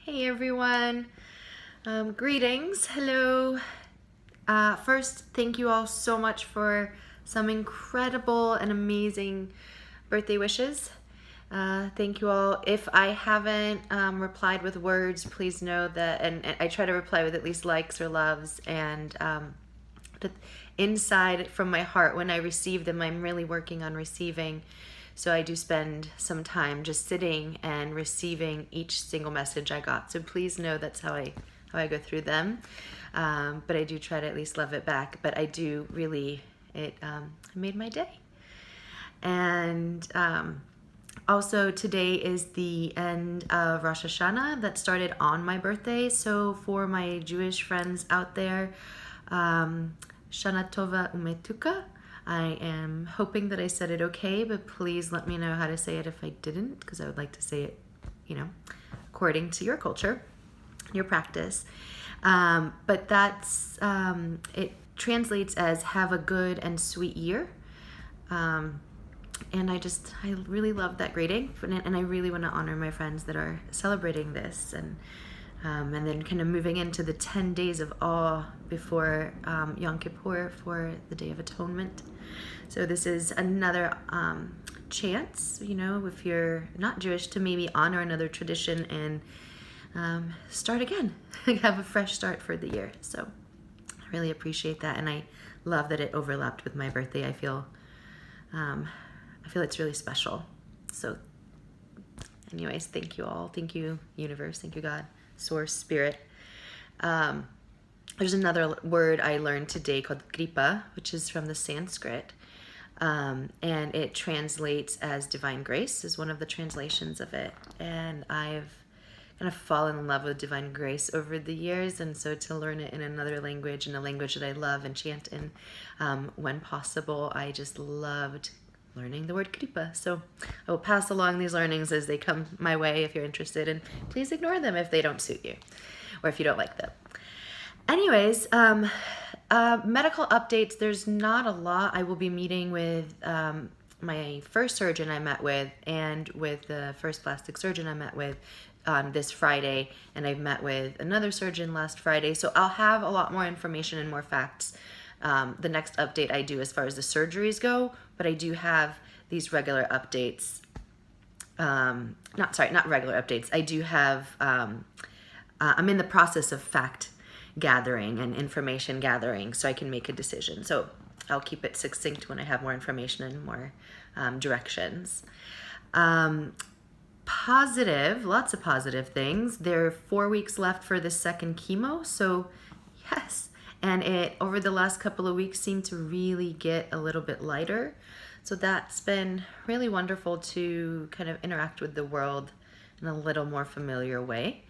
Hey everyone, greetings, hello. First, thank you all so much for some incredible and amazing birthday wishes. Thank you all. If I haven't replied with words, please know that, and I try to reply with at least likes or loves, and inside from my heart when I receive them, I'm really working on receiving. So I do spend some time just sitting and receiving each single message I got. So please know that's how I go through them. But I do try to at least love it back. But I do really, it made my day. And also today is the end of Rosh Hashanah that started on my birthday. So for my Jewish friends out there, Shanah Tovah Umetuka. I am hoping that I said it okay, but please let me know how to say it if I didn't, because I would like to say it, according to your culture, your practice. But that's, it translates as have a good and sweet year. And I really love that greeting, and I really want to honor my friends that are celebrating this, and then kind of moving into the 10 days of awe before Yom Kippur for the Day of Atonement. So this is another chance, if you're not Jewish, to maybe honor another tradition and start again, have a fresh start for the year. So I really appreciate that, and I love that it overlapped with my birthday. I feel it's really special. So anyways, thank you all. Thank you, universe. Thank you, God, source, spirit. There's another word I learned today called Kripa, which is from the Sanskrit. And it translates as divine grace, is one of the translations of it. And I've kind of fallen in love with divine grace over the years. And so to learn it in another language, in a language that I love and chant in when possible, I just loved learning the word Kripa. So I will pass along these learnings as they come my way if you're interested, and please ignore them if they don't suit you or if you don't like them. Anyways, medical updates, there's not a lot. I will be meeting with my first surgeon I met with, and with the first plastic surgeon I met with on this Friday, and I've met with another surgeon last Friday. So I'll have a lot more information and more facts the next update I do as far as the surgeries go, but I do have these regular updates. Not regular updates. I do have, I'm in the process of fact gathering and information gathering so I can make a decision. So I'll keep it succinct when I have more information and more directions. Positive, lots of positive things. There are 4 weeks left for the second chemo, so yes. And it, over the last couple of weeks, seemed to really get a little bit lighter. So that's been really wonderful to kind of interact with the world in a little more familiar way.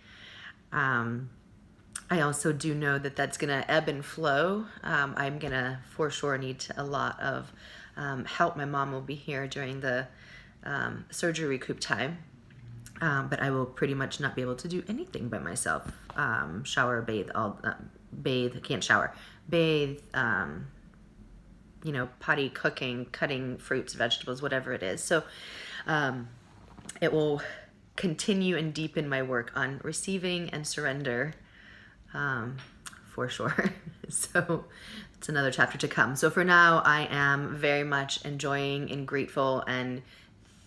I also do know that that's going to ebb and flow. I'm going to for sure need a lot of help. My mom will be here during the surgery recoup time. But I will pretty much not be able to do anything by myself. Shower, bathe, can't shower, bathe, potty, cooking, cutting fruits, vegetables, whatever it is. So it will continue and deepen my work on receiving and surrender for sure. So it's another chapter to come. So for now, I am very much enjoying and grateful and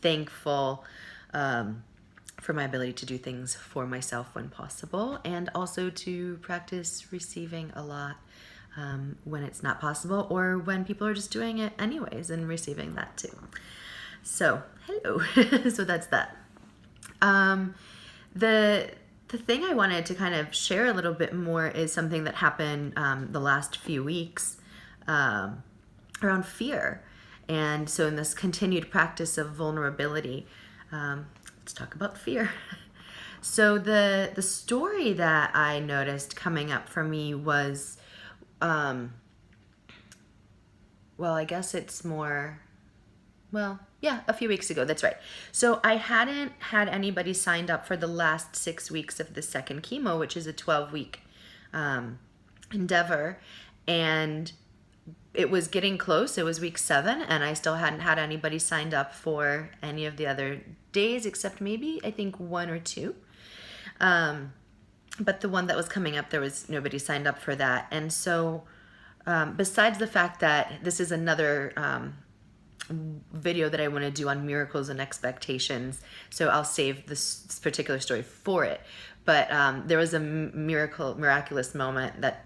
thankful for my ability to do things for myself when possible, and also to practice receiving a lot when it's not possible, or when people are just doing it anyways and receiving that too. So hello. So that's that. The thing I wanted to kind of share a little bit more is something that happened the last few weeks around fear. And so in this continued practice of vulnerability, let's talk about fear. So the story that I noticed coming up for me was, I guess it's more, a few weeks ago, that's right. So I hadn't had anybody signed up for the last 6 weeks of the second chemo, which is a 12-week endeavor. And it was getting close. It was week 7, and I still hadn't had anybody signed up for any of the other days except maybe, I think, 1 or 2. But the one that was coming up, there was nobody signed up for that. And so besides the fact that this is another video that I want to do on miracles and expectations, so I'll save this particular story for it. But there was a miraculous moment that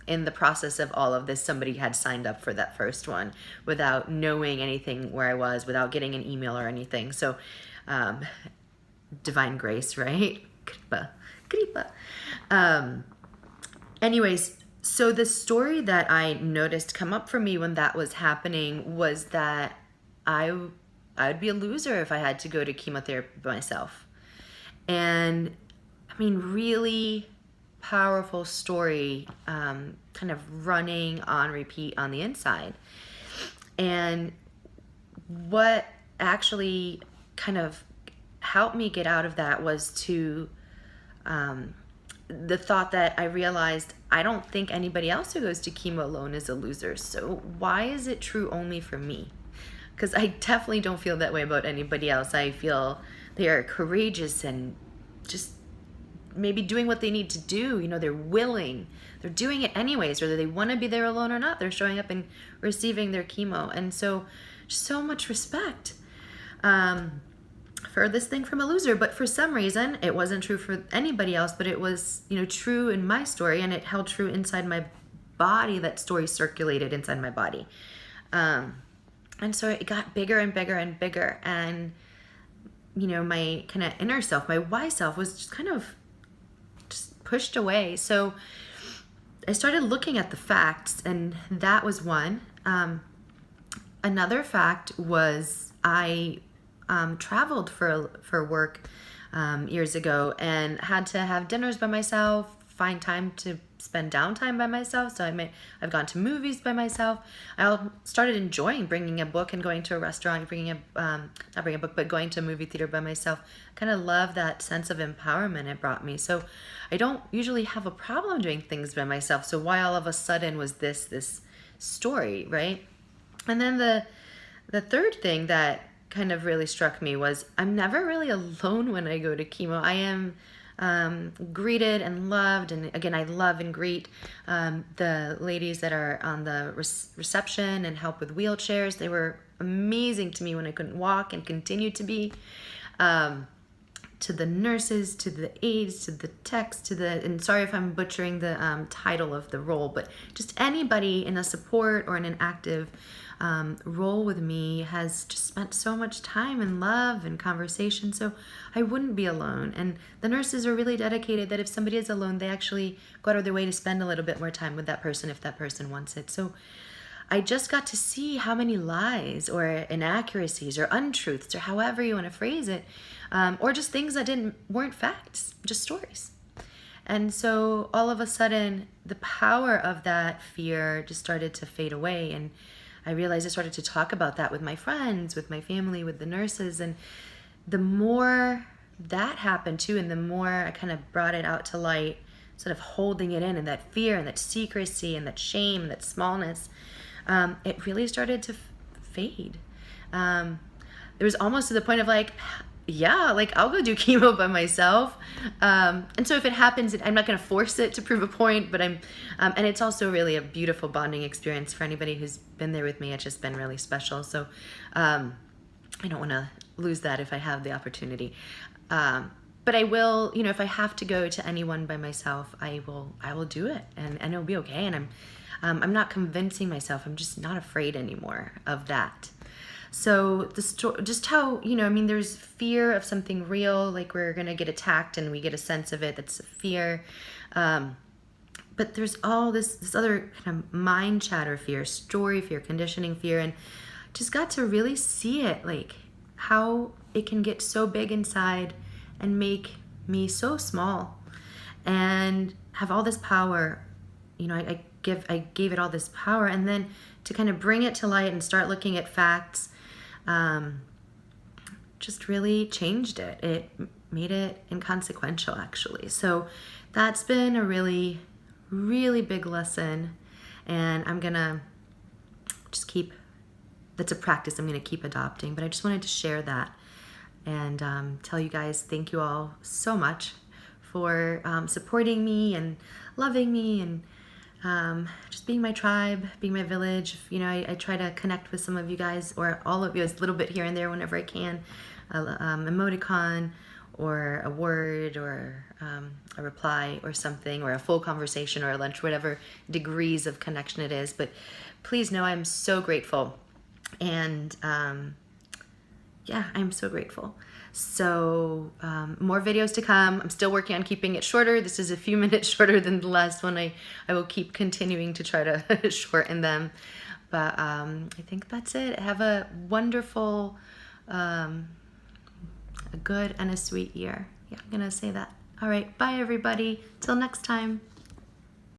in the process of all of this, somebody had signed up for that first one without knowing anything where I was, without getting an email or anything. So divine grace, right? Kripa, Kripa. Anyways, so the story that I noticed come up for me when that was happening was that I would be a loser if I had to go to chemotherapy by myself. And I mean, really powerful story, kind of running on repeat on the inside. And what actually kind of helped me get out of that was to the thought that I realized I don't think anybody else who goes to chemo alone is a loser. So why is it true only for me? Because I definitely don't feel that way about anybody else. I feel they are courageous and just maybe doing what they need to do. You know, they're willing. They're doing it anyways, whether they want to be there alone or not. They're showing up and receiving their chemo. And so much respect for this thing from a loser. But for some reason, it wasn't true for anybody else, but it was, you know, true in my story, and it held true inside my body. That story circulated inside my body. And so it got bigger and bigger and bigger. And, you know, my kind of inner self, my why self was just kind of just pushed away. So I started looking at the facts, and that was one. Another fact was I traveled for work years ago and had to have dinners by myself, find time to spend downtime by myself. So I've gone to movies by myself. I started enjoying bringing a book and going to a restaurant, not bringing a book, but going to a movie theater by myself. I kind of love that sense of empowerment it brought me. So I don't usually have a problem doing things by myself. So why all of a sudden was this story, right? And then the third thing that kind of really struck me was I'm never really alone when I go to chemo. I am greeted and loved, and again, I love and greet the ladies that are on the reception and help with wheelchairs. They were amazing to me when I couldn't walk and continue to be. To the nurses, to the aides, to the techs, and sorry if I'm butchering the title of the role, but just anybody in a support or in an active role with me has just spent so much time and love and conversation, so I wouldn't be alone. And the nurses are really dedicated that if somebody is alone, they actually go out of their way to spend a little bit more time with that person if that person wants it. So I just got to see how many lies or inaccuracies or untruths or however you want to phrase it, or just things that weren't facts, just stories. And so all of a sudden, the power of that fear just started to fade away. And I realized I started to talk about that with my friends, with my family, with the nurses. And the more that happened too, and the more I kind of brought it out to light, sort of holding it in, and that fear and that secrecy and that shame and that smallness, it really started to fade. There was almost to the point of like, yeah, like I'll go do chemo by myself. And so if it happens, I'm not going to force it to prove a point, but and it's also really a beautiful bonding experience for anybody who's been there with me. It's just been really special. So I don't want to lose that if I have the opportunity. But I will, you know, if I have to go to anyone by myself, I will do it, and it'll be okay. And I'm not convincing myself. I'm just not afraid anymore of that. So just how, you know, I mean, there's fear of something real, like we're going to get attacked and we get a sense of it. That's a fear. But there's all this other kind of mind chatter fear, story fear, conditioning fear, and just got to really see it, like how it can get so big inside and make me so small and have all this power. You know, I gave it all this power, and then to kind of bring it to light and start looking at facts, just really changed it. It made it inconsequential, actually. So that's been a really, really big lesson, and I'm gonna just that's a practice I'm gonna keep adopting. But I just wanted to share that and tell you guys thank you all so much for supporting me and loving me and just being my tribe, being my village. You know, I try to connect with some of you guys, or all of you, a little bit here and there whenever I can. Emoticon, or a word, or a reply, or something, or a full conversation, or a lunch, whatever degrees of connection it is. But please know I'm so grateful. And yeah, I'm so grateful. So more videos to come. I'm still working on keeping it shorter. This is a few minutes shorter than the last one. I will keep continuing to try to shorten them. But I think that's it. Have a wonderful, a good and a sweet year. Yeah, I'm going to say that. All right. Bye, everybody. Till next time.